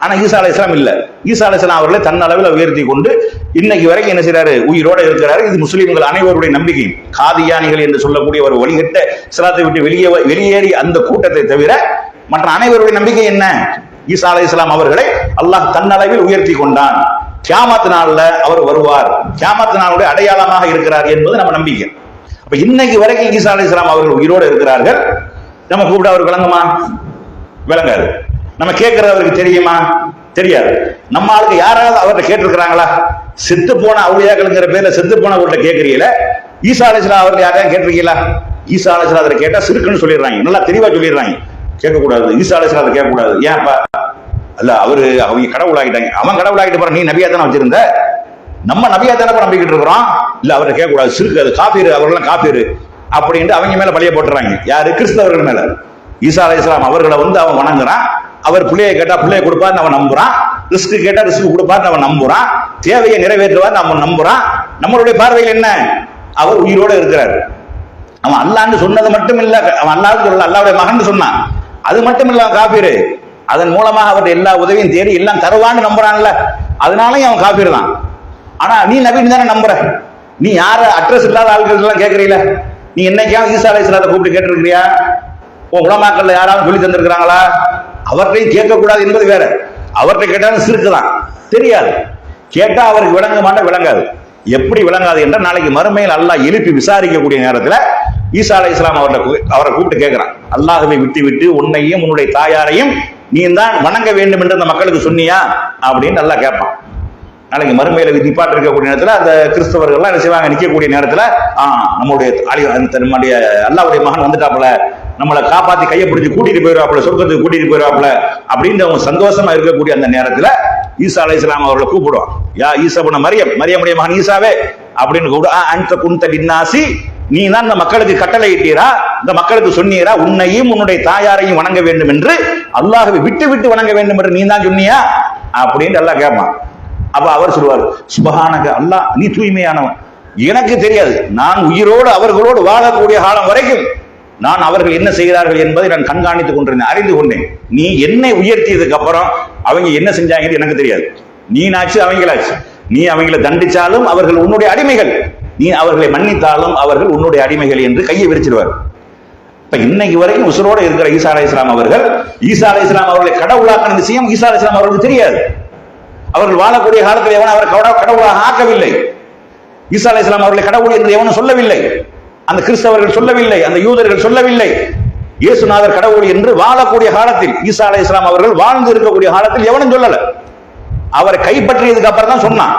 ஆனா ஈசா அலைஹிஸ்ஸலாம் இல்ல. ஈசா அலைஹிஸ்ஸலாம் அவர்களை தன்னளவில் உயர்த்தி கொண்டு இன்னைக்கு வரைக்கும் என்ன செய்யறாரு, உயிரோட இருக்கிறாரு. இது முஸ்லிம்கள் அனைவருடைய நம்பிக்கை. காதியானிகள் என்று சொல்லக்கூடிய ஒரு வழிகட்ட இஸ்லாத்தை விட்டு வெளியேறி அந்த கூட்டத்தை தவிர மற்ற அனைவருடைய நம்பிக்கை என்ன? ஈசா அலைஹிஸ்ஸலாம் அவர்களை அல்லாஹ் தன்னளவில் உயர்த்தி கொண்டான். கியாமத் நாள்ல அவர் வருவார், கியாமத் நாளுடைய அடையாளமாக இருக்கிறார் என்பது நம்ம நம்பிக்கை. அப்ப இன்னைக்கு வரைக்கும் ஈசா அலைஹிஸ்ஸலாம் அவர்கள் உயிரோடு இருக்கிறார்கள். நம்ம கூப்பிட அவர் விளங்குமா? விளங்காது. நம்ம கேட்கறது அவருக்கு தெரியுமா? தெரியாது. நம்ம ஆளுக்கு யாராவது அவர்கிட்ட கேட்டிருக்கிறாங்களா? செத்து போன அவுலியாக்கள்ங்கிற பேர்ல செத்து போன அவர்கிட்ட கேட்கறீங்களா? ஈசா அலைஹிஸ்ஸலாம் அவர்கள் யாரையும் கேட்டிருக்கீங்களா? ஈசா அலைஹிஸ்ஸலாம் அதை கேட்டா சிறுக்குன்னு சொல்லிடுறாங்க, நல்லா தெளிவா சொல்லிடுறாங்க. கேட்கக்கூடாது, ஈசா அலைஹிஸ்ஸலாம் அதை கேட்கக்கூடாது. ஏன்ப்பா? அல்ல, அவங்க கடவுள் ஆகிட்டாங்க. அவன் கடவுள் ஆகிட்டு போற, நீ நபியா தானே வச்சிருந்த, நம்ம நபியா தானே நம்பிக்கிட்டு இருக்கிறோம். இல்ல, அவரை கேட்கக்கூடாது, சிறுக்கு, அது காப்பீரு, அவர்கள்லாம் காப்பீரு அப்படின்ட்டு அவங்க மேல பழிய போட்டுறாங்க. யாரு? கிறிஸ்தவர்கள் மேல. ஈசா அலைஹிஸ்ஸலாம் அவர்களை அவன் வணங்குறான். அவர் பிள்ளையை கேட்டா பிள்ளையை கொடுப்பார்னு அவன் நம்புறான். ரிஸ்க் கேட்டா ரிஸ்க் கொடுப்பார்னு அவன் நம்புறான். தேவையை நிறைவேற்றுவார் நம்ம நம்புறான். நம்மளுடைய பார்வையில் என்ன? அவர் உயிரோடு இருக்கிறார். அவன் அல்லாஹ்னு சொன்னது மட்டும் இல்ல, அவன் அல்லாஹ்னு சொல்லல, அல்லாஹ்வுடைய மகன் சொன்னான். அது மட்டும் இல்ல, அவன் காபீரு. அதன் மூலமாக அவருடைய எல்லா உதவியும் தேடி எல்லாம் தருவான்னு நம்புறான்ல, அதனாலயும் அவன் காபீர் தான். ஆனா நீ நபின்னு தானே நம்புற. நீ யார அட்ரஸ் இல்லாத ஆட்கள் எல்லாம் கேட்கறீல? நீ என்னைக்காவது ஈசா அலைஹிஸ்ஸலாத்தை கூப்பிட்டு கேட்டிருக்கிறியா? உன் உலமாக்கள்ல யாராவது சொல்லி தந்திருக்கிறாங்களா? அவர்கிட்டையும் கேட்கக்கூடாது என்பது வேற. அவர்கிட்ட கேட்டாலும் சிறுக்குதான், தெரியாது. கேட்டா அவருக்கு விளங்க விளங்காது. எப்படி விளங்காது என்றால், நாளைக்கு மறுமையில் அல்லாஹ் எழுப்பி விசாரிக்கக்கூடிய நேரத்தில் ஈசா அலைஹிஸ்ஸலாம் அவரை கூப்பிட்டு கேட்கிறான், அல்லாஹ்வை விட்டு விட்டு உன்னையும் உன்னுடைய தாயாரையும் நீ தான் வணங்க வேண்டும் என்று அந்த மக்களுக்கு சொன்னியா அப்படின்னு அல்லாஹ் கேட்பான். நாளைக்கு மறுமையில நிப்பாட்டு இருக்கக்கூடிய நேரத்தில் அந்த கிறிஸ்தவர்கள்லாம் என்ன செய்வாங்க? நிற்கக்கூடிய நேரத்தில் நம்முடைய அல்லாஹ்வுடைய மகன் வந்துட்டாப்புல, நம்மளை காப்பாத்தி கையை பிடிச்சி கூட்டிட்டு போயிடுவாப்புல, சொர்க்கத்துக்கு கூட்டிட்டு போயிடுவாப்புல அப்படின்னு அவங்க சந்தோஷமா இருக்கக்கூடிய அந்த நேரத்தில் ஈசா அலைஹிஸ்ஸலாம் அவர்களை கூப்பிடுவான். யா ஈசா இப்னு மரியம், மரியமுடைய மகன் ஈசாவே அப்படின்னு கூப்பிடு. அன்த குன்த லின்னாசி, நீ தான் இந்த மக்களுக்கு கட்டளை இட்டீரா, இந்த மக்களுக்கு சொன்னீரா உன்னையும் உன்னுடைய தாயாரையும் வணங்க வேண்டும் என்று, அல்லாஹ்வை விட்டு விட்டு வணங்க வேண்டும் என்று நீ தான் சொன்னியா அப்படின்னு எல்லாம் கேட்பான். அப்ப அவர் சொல்லுவார், சுபஹானக, அல்லாஹ் நீ தூய்மையானவன். எனக்கு தெரியாது, நான் உயிரோடு அவர்களோடு வாழக்கூடிய காலம் வரைக்கும் நான் அவர்கள் என்ன செய்கிறார்கள் என்பதை நான் கண்காணித்துக் கொண்டிருந்தேன், அறிந்து கொண்டேன். நீ என்னை உயர்த்தியதுக்கு அப்புறம் அவங்க என்ன செஞ்சாங்கன்னு எனக்கு தெரியாது. நீ நாச்சு அவங்களாச்சு. நீ அவங்களை தண்டிச்சாலும் அவர்கள் உன்னுடைய அடிமைகள், நீ அவர்களை மன்னித்தாலும் அவர்கள் உன்னுடைய அடிமைகள் என்று கையை விரிச்சிடுவார். இப்ப இன்னைக்கு வரைக்கும் உசுரோடு இருக்கிற ஈசா அலைஹிஸ்ஸலாம் அவர்கள், ஈசா அலைஹிஸ்ஸலாம் அவர்களை கடவுளாக்கின விஷயம் ஈசா அலைஹிஸ்ஸலாம் அவர்களுக்கு தெரியாது. அவர்கள் வாழக்கூடிய காலத்தில் எவன் அவர் கடவுளாக ஆக்கவில்லை. ஈசா அலைஹிஸ்ஸலாம் அவர்களை கடவுள் என்று எவனும் சொல்லவில்லை. அந்த கிறிஸ்தவர்கள் சொல்லவில்லை, அந்த யூதர்கள் சொல்லவில்லை. இயேசுநாதர் கடவுள் என்று வாழக்கூடிய காலத்தில், ஈசா அலைஹிஸ்ஸலாம் அவர்கள் வாழ்ந்து இருக்கக்கூடிய காலத்தில் எவனும் சொல்லல. அவரை கைப்பற்றியதுக்கு அப்புறம் தான் சொன்னான்.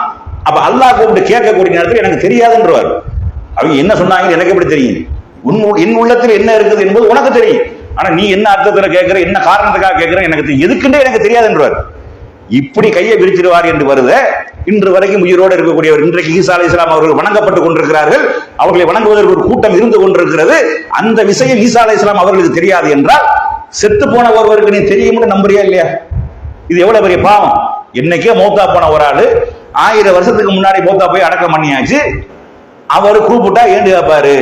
அப்ப அல்லாஹ் கூப்பிட்டு கேட்கக்கூடிய நேரத்தில் எனக்கு தெரியாதுன்றவர். அவங்க என்ன சொன்னாங்க எனக்கு எப்படி தெரியும்? என் உள்ளத்தில் என்ன இருக்குது என்பது உனக்கு தெரியும். ஆனா நீ என்ன அர்த்தத்துல கேட்கிற, என்ன காரணத்துக்காக கேட்கிற, எனக்கு எதுக்குன்றே எனக்கு தெரியாதுன்றவர். இப்படி கையை விரிச்சிடுவார் என்று வருது. இன்று வரைக்கும் உயிரோடு இருக்கக்கூடியவர், இன்றைக்கு ஈசா அலைஹிஸ்ஸலாம் அவர்கள் வணங்கப்பட்டுக் கொண்டிருக்கிறார்கள். அவர்களை வணங்குவதற்கு ஒரு கூட்டம் இருந்து கொண்டிருக்கிறது. அந்த விஷயம் ஈசா அலைஹிஸ்ஸலாம் அவர்களுக்கு தெரியாது என்றால், செத்து போன ஒருவருக்கு நீ தெரியும்னு நம்புறியா இல்லையா? இது எவ்வளவு பெரிய பாவம். என்னைக்கே மௌத்தா போன ஒரு ஆளு 1000 வருஷத்துக்கு முன்னாடி மௌத்தா போய் அடக்கம் பண்ணியாச்சு. அவரு கூப்பிட்டா ஏண்டு கேட்பாரு,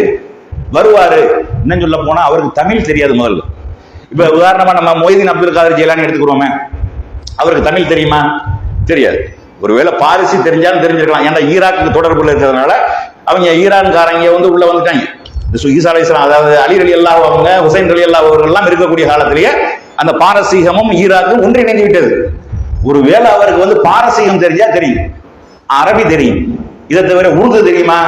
வருவாரு. என்ன சொல்ல போனா அவருக்கு தமிழ் தெரியாது முதல்ல. இப்ப உதாரணமா நம்ம மொய்தீன் அப்துல் காதர் ஜிலானி எடுத்துக்கிறோமே, அவருக்கு தமிழ் தெரியுமா? தெரியாது. ஒருவேளை பாரிசி தெரிஞ்சாலும் தெரிஞ்சிருக்கலாம். ஏன்னா ஈராக்கு தொடர்புல இருக்கிறதுனால அவங்க ஈரான்காரங்க உள்ள வந்துட்டாங்க. ஈசா அலைஹிஸ்ஸலாம், அதாவது அலி ரலியல்லாஹு அவங்க, ஹுசைன் ரலியல்லாஹு அவர்கள் எல்லாம் இருக்கக்கூடிய காலத்திலேயே அந்த பாரசீகமும் ஈராக்கும் ஒன்றிணைந்து விட்டது. ஒருவேளை அவருக்கு பாரசீகம் தெரிஞ்சா தெரியும், அரபி தெரியும். இதை தவிர உருது தெரியுமா?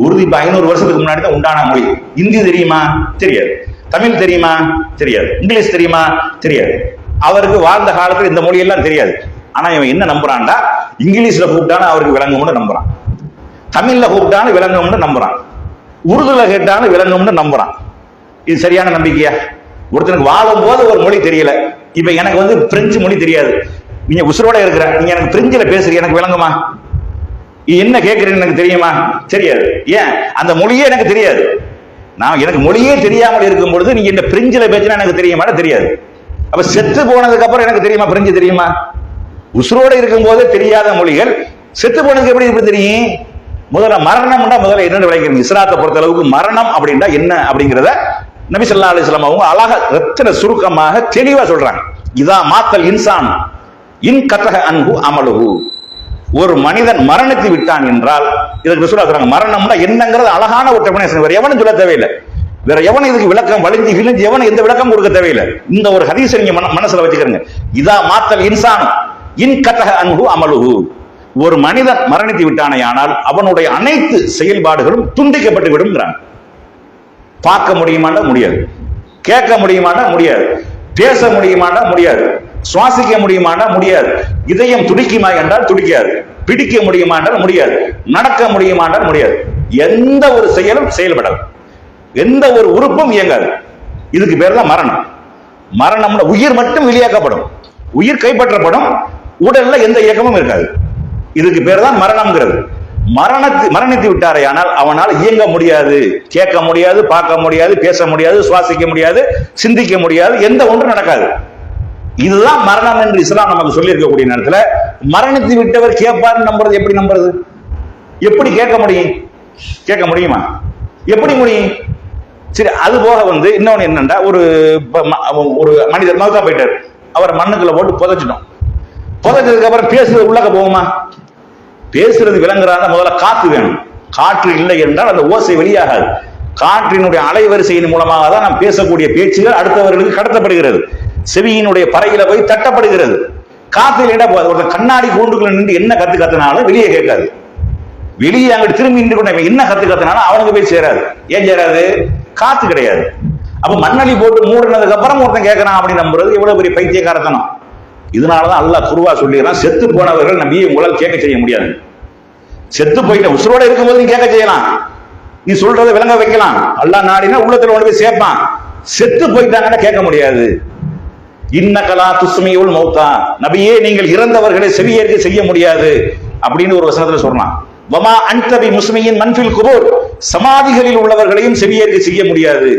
உருது இப்ப 500 வருஷத்துக்கு முன்னாடி தான் உண்டான மொழி. இந்தி தெரியுமா? தெரியாது. தமிழ் தெரியுமா? தெரியாது. இங்கிலீஷ் தெரியுமா? தெரியாது. அவருக்கு வாழ்ந்த காலத்தில் இந்த மொழியெல்லாம் தெரியாது. ஆனா இவன் என்ன நம்புறான்டா, இங்கிலீஷ்ல கூப்பிட்டாலும் அவருக்கு விளங்கும்னு நம்புறான், தமிழ்ல கூப்பிட்டாலும் விளங்கும்னு நம்புறான், உருதுல கேட்டாலும் விளங்கும்னு நம்புறான். இது சரியான நம்பிக்கையா? ஒருத்தனுக்கு வாழும் போது ஒரு மொழி தெரியல. இப்ப எனக்கு பிரெஞ்சு மொழி தெரியாது. நீங்க உசுரோட இருக்கிற, நீங்க எனக்கு பிரெஞ்சுல பேசுறீங்க, எனக்கு விளங்குமா? என்ன கேட்கறீங்க எனக்கு தெரியுமா? தெரியாது. ஏன்? அந்த மொழியே எனக்கு தெரியாது. எனக்கு மொழியே தெரியாமல் இருக்கும் பொழுது நீங்க இந்த பிரெஞ்சுல பேசினா எனக்கு தெரியுமா? தெரியாது. அப்ப செத்து போனதுக்கு அப்புறம் எனக்கு தெரியுமா பிரெஞ்சு தெரியுமா? உசுரோட இருக்கும் போதே தெரியாத மொழிகள் செத்து போனதுக்கு எப்படி தெரியும்? முதல்ல மரணம் முதல்ல என்னன்னு விளைக்கிறீங்க. இஸ்லாத்தை பொறுத்த அளவுக்கு மரணம் அப்படின்னா என்ன அப்படிங்கிறத நபி ஸல்லல்லாஹு அலைஹி வஸல்லம் அவங்க அழகா ரத்தின சுருக்கமாக தெளிவா சொல்றாங்க. இதா மாத்தல் இன்சான், இன் கத்தக அன்பு அமலுஹு. ஒரு மனிதன் மரணித்து விட்டான் என்றால், இதுக்கு ரசூலுல்லாஹ் சொல்றாங்க, மரணம்னா என்னங்கிறது அழகான ஒரு டெஃபினேஷன், வேற எவனும் சொல்ல தேவையில்லை. வேற எவனும் இதுக்கு விளக்கம் வலிஞ்சு கிழிஞ்சு எவனும் எந்த விளக்கம் கொடுக்க தேவையில்லை. இந்த ஒரு ஹதீஸை நீங்க மனசுல வச்சுக்கிறீங்க. இதா மாத்தல் இன்சான் இன் கத்தக அன்பு அமலுஹு. ஒரு மனிதன் மரணித்து விட்டானேயானால் அவனுடைய அனைத்து செயல்பாடுகளும் துண்டிக்கப்பட்டு விடுங்கிறாங்க. பார்க்க முடியுமாண்டா முடியாது, கேட்க முடியுமாண்டா முடியாது, பேச முடியுமாண்டா முடியாது, சுவாசிக்க முடியுமாண்டா முடியாது, இதயம் துடிக்குமா என்றால் துடிக்காது, பிடிக்க முடியுமா என்றால் முடியாது, நடக்க முடியுமா என்றால் முடியாது. எந்த ஒரு செயலும் செயல்படாது, எந்த ஒரு உறுப்பும் இயங்காது. இதுக்கு பேர் தான் மரணம். மரணம்னா உயிர் மட்டும் வெளியாக்கப்படும், உயிர் கைப்பற்றப்படும், உடல்ல எந்த இயக்கமும் இருக்காது. இதுக்கு பேர் தான் மரணம்ங்கிறது. மரணித்து விட்டாரே ஆனால் அவனால் இயங்க முடியாது, கேட்க முடியாது, பார்க்க முடியாது, பேச முடியாது, சுவாசிக்க முடியாது, சிந்திக்க முடியாது, எந்த ஒன்றும் நடக்காது. இதுதான் மரணம் என்று இஸ்லாம் நமக்கு சொல்லி இருக்கக்கூடிய நேரத்தில் மரணித்து விட்டவர் கேட்பார் நம்புறது எப்படி நம்புறது? எப்படி கேட்க முடியும்? கேட்க முடியுமா? எப்படி முடியும்? சரி, அது போக இன்னொன்னு என்னன்னா, ஒரு மனிதர் மௌத்தா போயிட்டார், அவர் மண்ணுக்குள்ள போட்டு புதைச்சிட்டோம். புதைச்சதுக்கு அப்புறம் பேசுறது உள்ளக்க போகுமா? பேசுறது விளங்குறாங்க, முதல்ல காற்று வேணும். காற்று இல்லை என்றால் அந்த ஓசை வெளியாகாது. காற்றினுடைய அலைவரிசையின் மூலமாக தான் நாம் பேசக்கூடிய பேச்சுகள் அடுத்தவர்களுக்கு கடத்தப்படுகிறது, செவியினுடைய பறையில போய் தட்டப்படுகிறது. காற்றில் இட ஒரு கண்ணாடி கூண்டுக்குள்ள நின்று என்ன கத்து கத்தினாலும் வெளியே கேட்காது. வெளியே அங்கிட்டு திரும்பி நின்று கொண்டு என்ன கத்து கத்தினாலும் அவனுக்கு போய் சேராது. ஏன் சேராது? காத்து கிடையாது. அப்ப மண்ணலி போட்டு மூடினதுக்கு அப்புறம் ஒருத்தன் கேட்கறான் அப்படின்னு நம்புறது எவ்வளவு பெரிய பைத்தியக்காரத்தனம். இதனாலதான் அல்லாஹ் குர்ஆன் சொல்லிடுறான், செத்து போனவர்கள் நபியை உங்களால் கேட்க செய்ய முடியாது. செத்து போயிட்ட உசுரோட இருக்கும்போது நீ கேட்க செய்யலாம், நீ சொல்றதை விளங்க வைக்கலாம், அல்லாஹ் நாடினா உள்ளத்துல ஒன்று போய் சேர்ப்பான். செத்து போயிட்டாங்கன்னா கேட்க முடியாது. இன்னகலா துஸ்மியுல் மௌத்தா, நபியே நீங்கள் இறந்தவர்களை செவியேற்க செய்ய முடியாது அப்படின்னு ஒரு வசனத்துல சொல்றான். வமா அன்த பி முஸ்மியின் மன்ஃபில் குபூர், சமாதிகளில் உள்ளவர்களையும் செவியேற்க செய்ய முடியாது.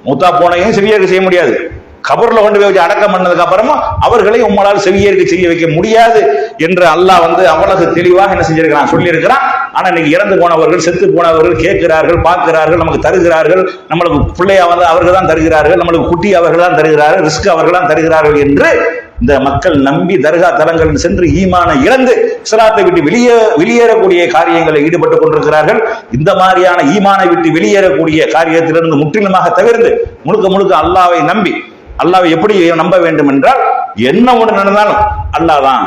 மூத்தா போனையும் செவியேற்க செய்ய முடியாது. கபர்ல கொண்டு போய் வச்சு அடக்கம் பண்ணதுக்கு அப்புறமா அவர்களை உங்களால் செவியேற்க செய்ய வைக்க முடியாது என்று அல்லாஹ் அவ்வளவு தெளிவாக என்ன செஞ்சிருக்கிறான், சொல்லி இருக்கிறான். ஆனா இன்னைக்கு இறந்து போனவர்கள், செத்து போனவர்கள் கேட்கிறார்கள், பார்க்கிறார்கள், நமக்கு தருகிறார்கள், நம்மளுக்கு பிள்ளையா அவர்கள் தான் தருகிறார்கள், நம்மளுக்கு குட்டி அவர்கள் தான் தருகிறார்கள், ரிஸ்க் அவர்கள் தான் தருகிறார்கள் என்று இந்த மக்கள் நம்பி தர்கா தலங்கள் சென்று ஈமானை இழந்து இஸ்லாத்தை விட்டு வெளியேறக்கூடிய காரியங்களில் ஈடுபட்டுக் கொண்டிருக்கிறார்கள். இந்த மாதிரியான ஈமானை விட்டு வெளியேறக்கூடிய காரியத்திலிருந்து முற்றிலுமாக தவிர்த்து முழுக்க முழுக்க அல்லாஹ்வை நம்பி, அல்லாஹ்வை எப்படி நம்ப வேண்டும் என்றால், என்ன ஒன்று நடந்தாலும் அல்லாஹ் தான்,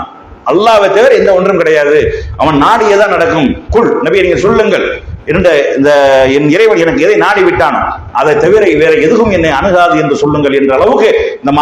அல்லாஹ்வை தவிர எந்த ஒன்றும் கிடையாது, அவன் நாடியதான் நடக்கும். குல் நபி நீங்க சொல்லுங்கள், என் இறைவன் எனக்கு எதை நாடி விட்டானோ அதை தவிர வேற எதுவும் என்னை அணுகாது என்று சொல்லுங்கள் என்ற அளவுக்கு இந்த